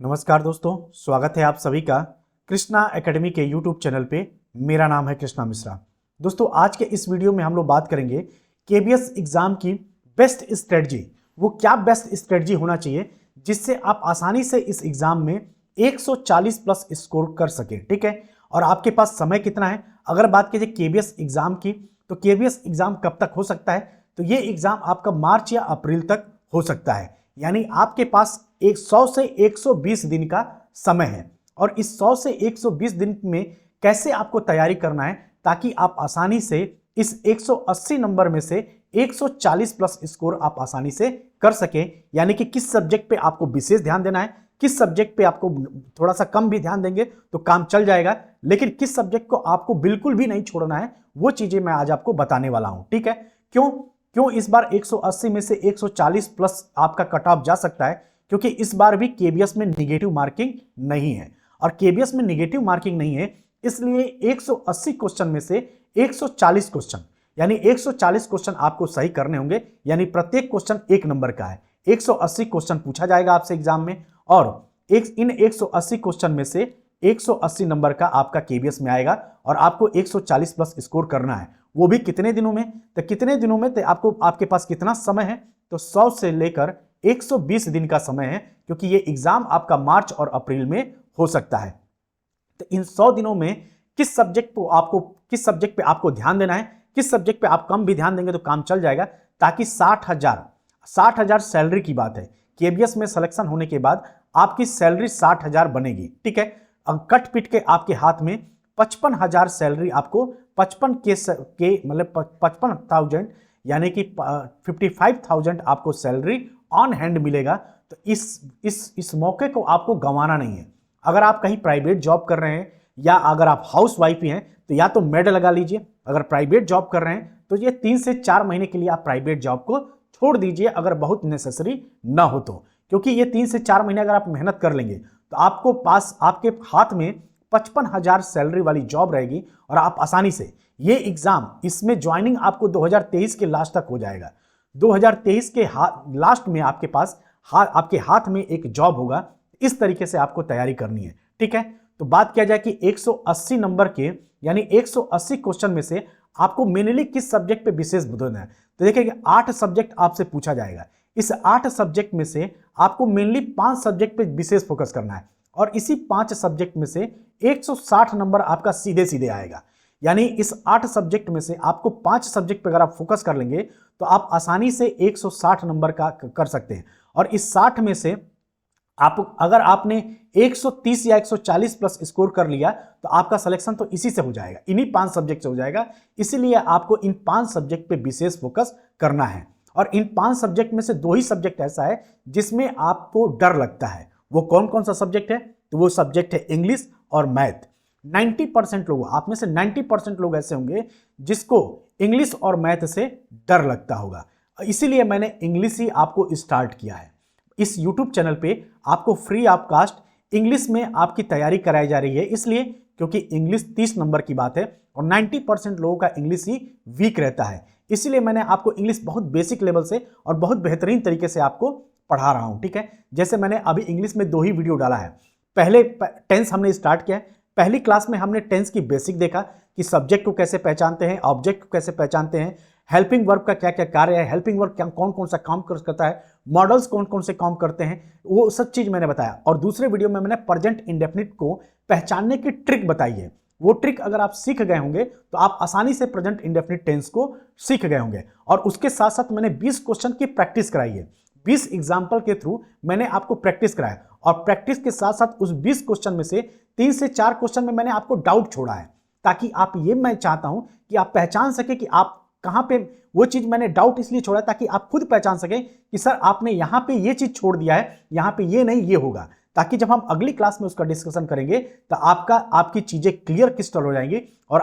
नमस्कार दोस्तों, स्वागत है आप सभी का कृष्णा एकेडमी के यूट्यूब चैनल पे। मेरा नाम है कृष्णा मिश्रा। दोस्तों, आज के इस वीडियो में हम लोग बात करेंगे केबीएस एग्जाम की बेस्ट स्ट्रेटजी। वो क्या बेस्ट स्ट्रेटजी होना चाहिए जिससे आप आसानी से इस एग्जाम में 140 प्लस स्कोर कर सके। ठीक है, और आपके पास समय कितना है? अगर बात कीजिए केबीएस एग्जाम की, तो केबीएस एग्जाम कब तक हो सकता है? तो ये एग्जाम आपका मार्च या अप्रैल तक हो सकता है। यानी आपके पास 100 से 120 दिन का समय है, और इस 100 से 120 दिन में कैसे आपको तैयारी करना है ताकि आप आसानी से इस 180 नंबर में से 140 प्लस स्कोर आप आसानी से कर सके। यानी कि किस सब्जेक्ट पे आपको विशेष ध्यान देना है, किस सब्जेक्ट पे आपको थोड़ा सा कम भी ध्यान देंगे तो काम चल जाएगा, लेकिन किस सब्जेक्ट को आपको बिल्कुल भी नहीं छोड़ना है, वो चीजें मैं आज आपको बताने वाला हूं। ठीक है, क्यों इस बार 180 में से 140 प्लस आपका कट ऑफ जा सकता है? क्योंकि इस बार भी केबीएस में नेगेटिव मार्किंग नहीं है, और केबीएस में नेगेटिव मार्किंग नहीं है इसलिए 180 क्वेश्चन में से 140 क्वेश्चन, यानी 140 क्वेश्चन आपको सही करने होंगे। यानी प्रत्येक क्वेश्चन 1 नंबर का है। 180 क्वेश्चन पूछा जाएगा आपसे एग्जाम में, और इन 180 क्वेश्चन में से 180 नंबर का आपका केबीएस में आएगा, और आपको 140 प्लस स्कोर करना है। वो भी कितने दिनों में? तो कितने दिनों में? तो आपके पास कितना समय है? तो 100 से लेकर 120 दिन का समय है, क्योंकि ये एग्जाम आपका मार्च और अप्रैल में हो सकता है। तो इन 100 दिनों में किस सब्जेक्ट पे आपको ध्यान देना है, किस सब्जेक्ट पे आप कम भी ध्यान देंगे तो काम चल जाएगा, ताकि 60,000 सैलरी की बात है। केबीएस में सिलेक्शन होने के बाद आपकी सैलरी 60,000 बनेगी। ठीक है, अब कट पिट के आपके हाथ में 55,000 सैलरी आपको 55 के मतलब 55,000 यानी कि 55,000 आपको सैलरी ऑन हैंड मिलेगा। तो इस मौके को आपको गंवाना नहीं है। अगर आप कहीं प्राइवेट जॉब कर रहे हैं, या अगर आप हाउस वाइफ ही हैं, तो या तो मेड लगा लीजिए। अगर प्राइवेट जॉब कर रहे हैं तो ये 3 से 4 महीने के लिए आप प्राइवेट जॉब को छोड़ दीजिए, अगर बहुत नेसेसरी ना हो तो। क्योंकि ये 3 से 4 महीने अगर आप मेहनत कर लेंगे तो आपके हाथ में 55,000 सैलरी वाली जॉब रहेगी, और आप आसानी से ये एग्जाम, इसमें ज्वाइनिंग आपको 2023 के लास्ट तक हो जाएगा। 2023 के लास्ट में आपके हाथ में एक जॉब होगा। इस तरीके से आपको तैयारी करनी है। ठीक है, तो बात किया जाए कि 180 नंबर के यानी 180 क्वेश्चन में से आपको मेनली किस सब्जेक्ट पे विशेष ध्यान है? तो देखिए 8 सब्जेक्ट आपसे पूछा जाएगा। इस 8 सब्जेक्ट में से आपको मेनली 5 सब्जेक्ट पे विशेष फोकस करना है, और इसी 5 सब्जेक्ट में से 160 नंबर आपका सीधे सीधे आएगा। यानी इस 8 सब्जेक्ट में से आपको 5 सब्जेक्ट पे अगर आप फोकस कर लेंगे तो आप आसानी से 160 नंबर का कर सकते हैं। और इस 60 में से अगर आपने 130 या 140 प्लस स्कोर कर लिया तो आपका सिलेक्शन तो इसी से हो जाएगा, इन्हीं 5 सब्जेक्ट से हो जाएगा। इसीलिए आपको इन 5 सब्जेक्ट पे विशेष फोकस करना है। और इन 5 सब्जेक्ट में से 2 ही सब्जेक्ट ऐसा है जिसमें आपको डर लगता है। वो कौन कौन सा सब्जेक्ट है? तो वो सब्जेक्ट है इंग्लिश और मैथ। 90% लोग, आप में से 90% लोग ऐसे होंगे जिसको इंग्लिश और मैथ से डर लगता होगा। इसीलिए मैंने इंग्लिश ही आपको स्टार्ट किया है। इस YouTube चैनल पे आपको फ्री ऑफ कास्ट इंग्लिश में आपकी तैयारी कराई जा रही है, इसलिए क्योंकि इंग्लिश 30 नंबर की बात है, और 90% लोगों का इंग्लिश ही वीक रहता है। इसीलिए मैंने आपको इंग्लिश बहुत बेसिक लेवल से और बहुत बेहतरीन तरीके से आपको पढ़ा रहा हूं। ठीक है, जैसे मैंने अभी इंग्लिश में 2 ही वीडियो डाला है। पहले टेंस हमने स्टार्ट किया है। पहली क्लास में हमने टेंस की बेसिक देखा कि सब्जेक्ट को कैसे पहचानते हैं, ऑब्जेक्ट को कैसे पहचानते हैं, हेल्पिंग वर्ब का क्या क्या कार्य है, हेल्पिंग वर्ब कौन कौन सा काम करता है, मॉडल्स कौन कौन से काम करते हैं, वो सब चीज मैंने बताया। और दूसरे वीडियो में मैंने प्रेजेंट इंडेफिनिट को पहचानने की ट्रिक बताई है। वो ट्रिक अगर आप सीख गए होंगे तो आप आसानी से प्रेजेंट इंडेफिनिट टेंस को सीख गए होंगे। और उसके साथ साथ मैंने 20 क्वेश्चन की प्रैक्टिस कराई है। 20 एग्जाम्पल के थ्रू मैंने आपको प्रैक्टिस कराया, और प्रैक्टिस के साथ साथ उस 20 क्वेश्चन में से 3 से 4 क्वेश्चन में मैंने आपको डाउट छोड़ा है, ताकि आप ये, मैं चाहता हूं कि आप पहचान सके कि आप कहां पे, वो चीज मैंने डाउट इसलिए छोड़ा ताकि आप खुद पहचान सके कि सर आपने यहां पे ये चीज छोड़ दिया है, यहां पे ये नहीं, ये होगा, ताकि जब हम अगली क्लास में उसका डिस्कशन करेंगे तो आपकी चीजें क्लियर क्रिस्टल हो जाएंगी, और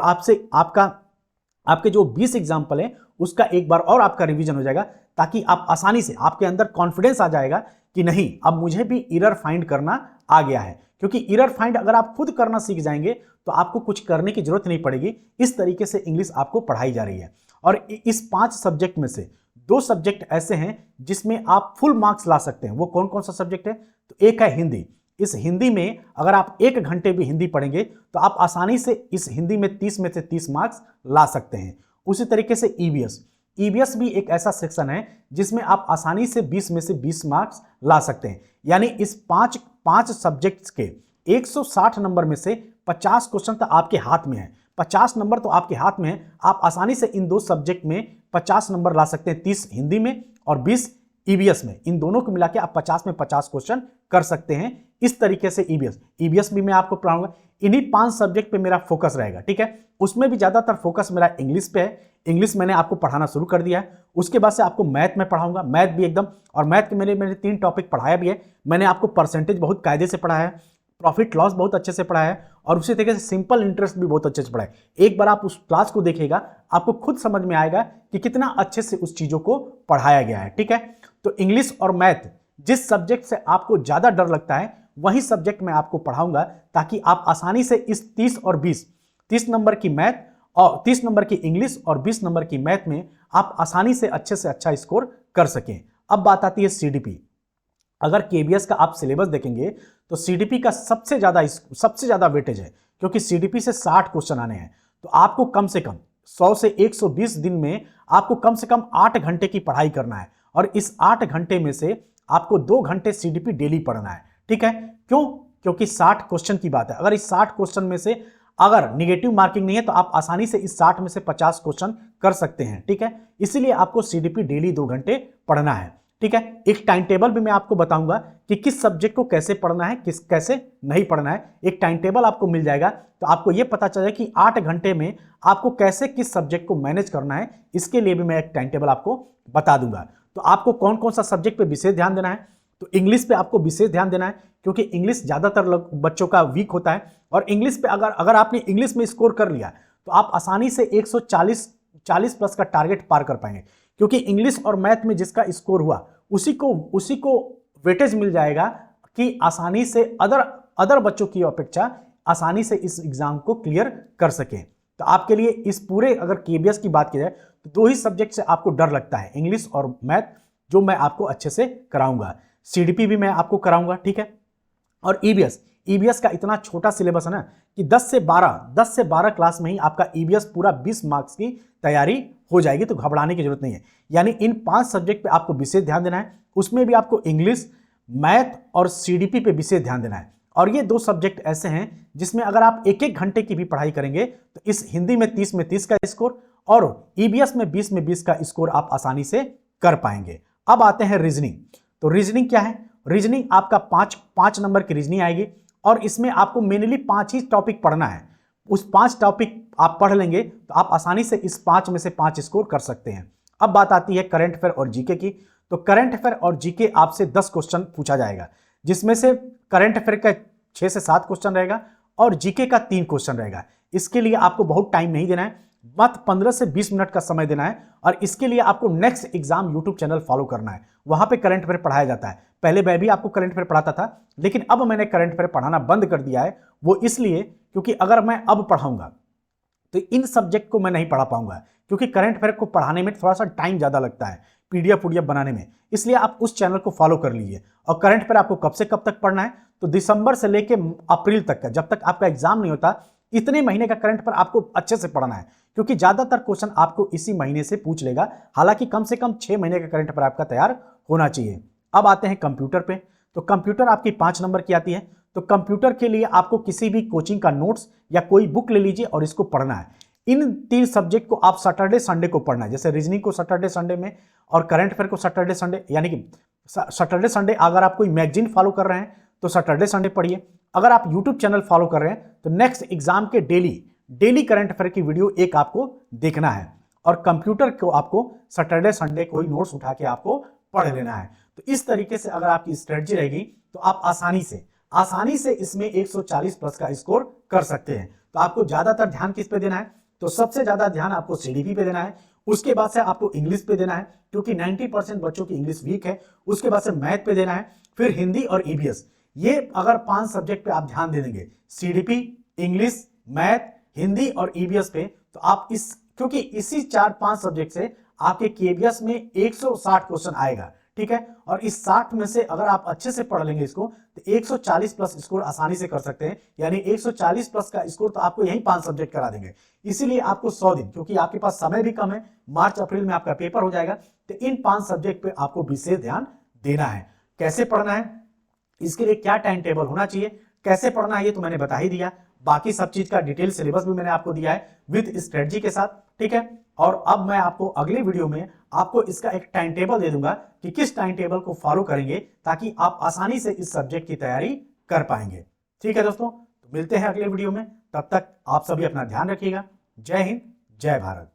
आपके जो 20 एग्जाम्पल है उसका एक बार और आपका रिवीजन हो जाएगा, ताकि आप आसानी से, आपके अंदर कॉन्फिडेंस आ जाएगा कि नहीं, अब मुझे भी एरर फाइंड करना आ गया है। क्योंकि एरर फाइंड अगर आप खुद करना सीख जाएंगे तो आपको कुछ करने की जरूरत नहीं पड़ेगी। इस तरीके से इंग्लिश आपको पढ़ाई जा रही है। और इस 5 सब्जेक्ट में से 2 सब्जेक्ट ऐसे हैं जिसमें आप फुल मार्क्स ला सकते हैं। वो कौन कौन सा सब्जेक्ट है? तो एक है हिंदी। इस हिंदी में अगर आप 1 घंटे भी हिंदी पढ़ेंगे तो आप आसानी से इस हिंदी में 30 में से 30 मार्क्स ला सकते हैं। उसी तरीके से ईवीएस भी एक ऐसा सेक्शन है जिसमें आप आसानी से 20 में से 20 मार्क्स ला सकते हैं। यानी इस पांच सब्जेक्ट्स के 160 नंबर में से 50 क्वेश्चन तो आपके हाथ में है, 50 नंबर तो आपके हाथ में है। आप आसानी से इन 2 सब्जेक्ट में 50 नंबर ला सकते हैं, 30 हिंदी में और 20 ईवीएस में। इन दोनों को मिला के आप 50 में 50 क्वेश्चन कर सकते हैं। इस तरीके से ईवीएस भी मैं आपको पढ़ाऊंगा। इन्हीं 5 सब्जेक्ट पे मेरा फोकस रहेगा, ठीक है। उसमें भी ज्यादातर फोकस मेरा इंग्लिश पे है। इंग्लिश मैंने आपको पढ़ाना शुरू कर दिया है। उसके बाद से आपको मैथ में पढ़ाऊंगा, मैथ भी एकदम, और मैथ के मैंने 3 टॉपिक पढ़ाया भी है। मैंने आपको परसेंटेज बहुत कायदे से पढ़ाया है, प्रॉफिट लॉस बहुत अच्छे से पढ़ाया है, और उसी तरीके से सिंपल इंटरेस्ट भी बहुत अच्छे से पढ़ाया है। एक बार आप उस क्लास को देखिएगा, आपको खुद समझ में आएगा कि कितना अच्छे से उस चीजों को पढ़ाया गया है, ठीक है। तो इंग्लिश और मैथ, जिस सब्जेक्ट से आपको ज्यादा डर लगता है वही सब्जेक्ट मैं आपको पढ़ाऊंगा, ताकि आप आसानी से इस 30 और 20, 30 नंबर की मैथ और 30 नंबर की इंग्लिश और 20 नंबर की मैथ में आप आसानी से अच्छा स्कोर कर सकें। अब बात आती है सीडीपी। अगर केबीएस का आप सिलेबस देखेंगे तो सीडीपी का सबसे ज्यादा वेटेज है, क्योंकि सीडीपी से 60 क्वेश्चन आने हैं। तो आपको कम से कम 100 से 120 दिन में आपको कम से कम 8 घंटे की पढ़ाई करना है, और इस 8 घंटे में से आपको 2 घंटे सीडीपी डेली पढ़ना है, ठीक है। क्यों? क्योंकि 60 क्वेश्चन की बात है। अगर इस 60 क्वेश्चन में से अगर निगेटिव मार्किंग नहीं है तो आप आसानी से इस 60 में से 50 क्वेश्चन कर सकते हैं, ठीक है। इसीलिए आपको सीडीपी डेली 2 घंटे पढ़ना है, ठीक है। एक टाइम टेबल भी मैं आपको बताऊंगा कि किस सब्जेक्ट को कैसे पढ़ना है, कैसे नहीं पढ़ना है। एक टाइम टेबल आपको मिल जाएगा, तो आपको यह पता चलेगा कि 8 घंटे में आपको कैसे किस सब्जेक्ट को मैनेज करना है। इसके लिए भी मैं एक टाइम टेबल आपको बता दूंगा। तो आपको कौन कौन सा सब्जेक्ट पे विशेष ध्यान देना है, तो इंग्लिश पे आपको विशेष ध्यान देना है, क्योंकि इंग्लिश ज्यादातर बच्चों का वीक होता है। और इंग्लिश पे अगर आपने इंग्लिश में स्कोर कर लिया तो आप आसानी से 140 प्लस का टारगेट पार कर पाएंगे, क्योंकि इंग्लिश और मैथ में जिसका स्कोर हुआ उसी को वेटेज मिल जाएगा कि आसानी से अदर बच्चों की अपेक्षा आसानी से इस एग्जाम को क्लियर कर सके। तो आपके लिए इस पूरे, अगर केबीएस की बात की जाए तो 2 ही सब्जेक्ट से आपको डर लगता है, इंग्लिश और मैथ, जो मैं आपको अच्छे से कराऊंगा। सीडीपी भी मैं आपको कराऊंगा, ठीक है। और ईबीएस का इतना छोटा सिलेबस है ना कि 10 से 12 क्लास में ही आपका ईबीएस पूरा 20 मार्क्स की तैयारी हो जाएगी, तो घबराने की जरूरत नहीं है। यानी इन 5 सब्जेक्ट पे आपको विशेष ध्यान देना है। उसमें भी आपको इंग्लिश, मैथ और सीडीपी पे विशेष ध्यान देना है। और ये 2 सब्जेक्ट ऐसे हैं जिसमें अगर आप 1-1 घंटे की भी पढ़ाई करेंगे तो इस हिंदी में 30 में 30 का स्कोर और ईबीएस में 20 में 20 का स्कोर आप आसानी से कर पाएंगे। अब आते हैं रीजनिंग। तो रीजनिंग क्या है? रीजनिंग आपका 5 नंबर की रीजनिंग आएगी, और इसमें आपको मेनली 5 ही टॉपिक पढ़ना है। उस 5 टॉपिक आप पढ़ लेंगे तो आप आसानी से इस 5 में से 5 स्कोर कर सकते हैं। अब बात आती है करंट अफेयर और जीके की। तो करंट अफेयर और जीके आपसे 10 क्वेश्चन पूछा जाएगा, जिसमें से करंट अफेयर का 6 से 7 क्वेश्चन रहेगा और जीके का 3 क्वेश्चन रहेगा। इसके लिए आपको बहुत टाइम नहीं देना है, मात्र 15 से 20 मिनट का समय देना है, और इसके लिए आपको next exam YouTube channel follow करना है। वहां पे करंट अफेयर पढ़ाया जाता है। पहले मैं भी आपको करंट अफेयर पढ़ाता था, लेकिन अब मैंने करंट अफेयर पढ़ाना बंद कर दिया है। वो इसलिए क्योंकि अगर मैं अब पढ़ाऊंगा तो इन सब्जेक्ट को मैं नहीं पढ़ा पाऊंगा, क्योंकि करंट अफेयर को पढ़ाने में थोड़ा सा टाइम ज्यादा लगता है, पीडीएफ बनाने में। इसलिए आप उस चैनल को फॉलो कर लीजिए। और करंट अफेयर आपको कब से कब तक पढ़ना है? तो दिसंबर से लेके अप्रैल तक का, जब तक आपका एग्जाम नहीं होता, इतने महीने का करंट अफेयर आपको अच्छे से पढ़ना है, क्योंकि ज्यादातर क्वेश्चन आपको इसी महीने से पूछ लेगा। हालांकि कम से कम 6 महीने का करंट अफेयर आपका तैयार होना चाहिए। अब आते हैं कंप्यूटर पे। तो कंप्यूटर आपकी 5 नंबर की आती है। तो कंप्यूटर के लिए आपको किसी भी कोचिंग का नोट्स या कोई बुक ले लीजिए और इसको पढ़ना है। इन 3 सब्जेक्ट को आप सैटरडे संडे को पढ़ना है। जैसे रीजनिंग को सैटरडे संडे में, और करंट अफेयर को सैटरडे संडे, यानी कि सैटरडे संडे अगर आप कोई मैगजीन फॉलो कर रहे हैं तो सैटरडे संडे पढ़िए। अगर आप यूट्यूब चैनल फॉलो कर रहे हैं तो नेक्स्ट एग्जाम के डेली करंट अफेयर की वीडियो एक आपको देखना है, और कंप्यूटर को आपको सैटरडे संडे कोई नोट्स उठा के आपको पढ़ लेना है। तो इस तरीके से अगर आपकी स्ट्रेटजी रहेगी तो आप आसानी से इसमें 140 प्लस का स्कोर कर सकते हैं। तो आपको ज्यादातर ध्यान किस पे देना है? तो सबसे ज्यादा ध्यान आपको सीडीपी पे देना है। उसके बाद से आपको इंग्लिश पे देना है, क्योंकि 90% बच्चों की इंग्लिश वीक है। उसके बाद से मैथ पे देना है, फिर हिंदी और ईबीएस। ये अगर 5 सब्जेक्ट पे आप ध्यान दे देंगे, सीडीपी, इंग्लिश, मैथ, हिंदी और ईबीएस पे, तो आप क्योंकि इसी 4-5 सब्जेक्ट से आपके केबीएस में 160 क्वेश्चन आएगा, ठीक है। और इस 60 में से अगर आप अच्छे से पढ़ लेंगे इसको तो 140 प्लस स्कोर आसानी से कर सकते हैं, यानी 140 प्लस का स्कोर तो आपको यही 5 सब्जेक्ट करा देंगे। इसीलिए आपको 100 दिन, क्योंकि आपके पास समय भी कम है, मार्च अप्रैल में आपका पेपर हो जाएगा, तो इन 5 सब्जेक्ट पे आपको विशेष ध्यान देना है। कैसे पढ़ना है, इसके लिए क्या टाइम टेबल होना चाहिए, कैसे पढ़ना है, ये तो मैंने बता ही दिया। बाकी सब चीज का डिटेल सिलेबस भी मैंने आपको दिया है विद स्ट्रेटजी के साथ, ठीक है। और अब मैं आपको अगले वीडियो में आपको इसका एक टाइम टेबल दे दूंगा कि किस टाइम टेबल को फॉलो करेंगे ताकि आप आसानी से इस सब्जेक्ट की तैयारी कर पाएंगे। ठीक है दोस्तों, तो मिलते हैं अगले वीडियो में, तब तक आप सभी अपना ध्यान रखिएगा। जय हिंद, जय भारत।